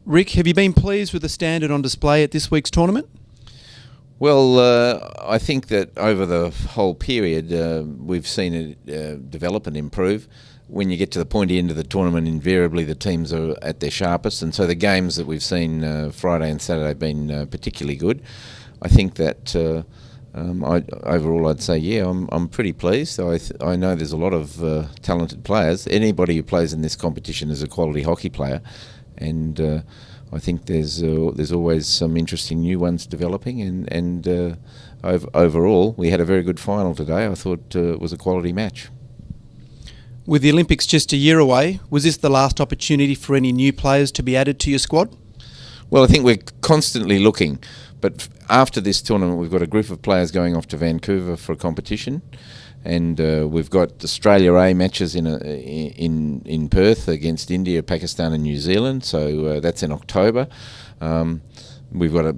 Rick, have you been pleased with the standard on display at this week's tournament? Well, I think that over the whole period, we've seen it develop and improve. When you get to the pointy end of the tournament, invariably the teams are at their sharpest, and so the games that we've seen Friday and Saturday have been particularly good. I think that overall I'd say, yeah, I'm pretty pleased. I know there's a lot of talented players. Anybody who plays in this competition is a quality hockey player, and I think there's always some interesting new ones developing, and overall we had a very good final today. I thought it was a quality match. With the Olympics just a year away, was this the last opportunity for any new players to be added to your squad? Well, I think we're constantly looking, but after this tournament we've got a group of players going off to Vancouver for a competition, and we've got Australia A matches in Perth against India, Pakistan and New Zealand, so that's in October. We've got a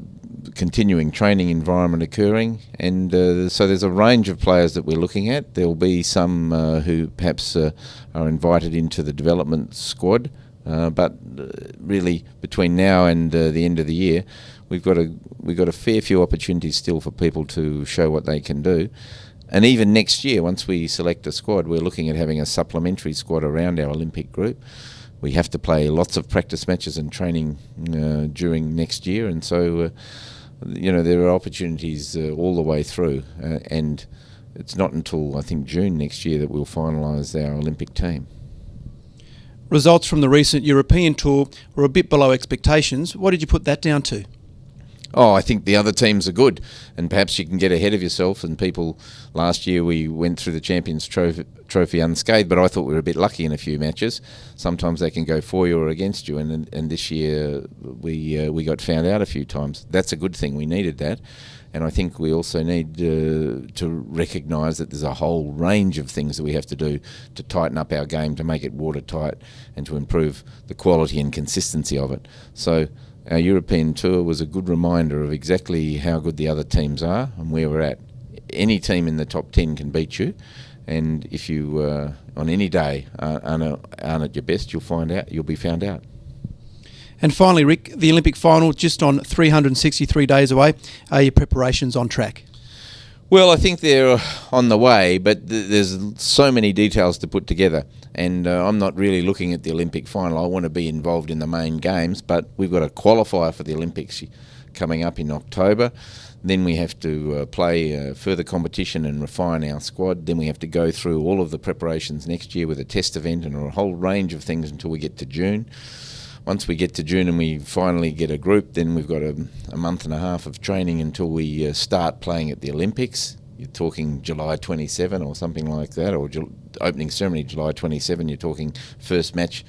continuing training environment occurring, and so there's a range of players that we're looking at. There'll be some who perhaps are invited into the development squad, but really between now and the end of the year we've got a fair few opportunities still for people to show what they can do. And even next year, once we select a squad, we're looking at having a supplementary squad around our Olympic group. We have to play lots of practice matches and training during next year, and so there are opportunities all the way through, and it's not until I think June next year that we'll finalise our Olympic team. Results from the recent European tour were a bit below expectations. What did you put that down to? Oh, I think the other teams are good, and perhaps you can get ahead of yourself. And people, last year we went through the Champions Trophy unscathed, but I thought we were a bit lucky in a few matches. Sometimes they can go for you or against you, and this year we got found out a few times. That's a good thing. We needed that, and I think we also need to recognise that there's a whole range of things that we have to do to tighten up our game, to make it watertight, and to improve the quality and consistency of it. So our European tour was a good reminder of exactly how good the other teams are and where we're at. Any team in the top 10 can beat you, and if you on any day aren't at your best, you'll be found out. And finally, Rick, the Olympic final just on 363 days away. Are your preparations on track? Well, I think they're on the way, but there's so many details to put together, and I'm not really looking at the Olympic final. I want to be involved in the main games, but we've got a qualifier for the Olympics coming up in October. Then we have to play further competition and refine our squad. Then we have to go through all of the preparations next year with a test event and a whole range of things until we get to June. Once we get to June and we finally get a group, then we've got a month and a half of training until we start playing at the Olympics. You're talking July 27 or something like that, or opening ceremony July 27. You're talking first match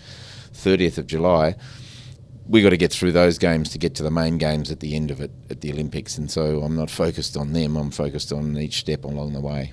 30th of July. We got to get through those games to get to the main games at the end of it at the Olympics, and so I'm not focused on them. I'm focused on each step along the way.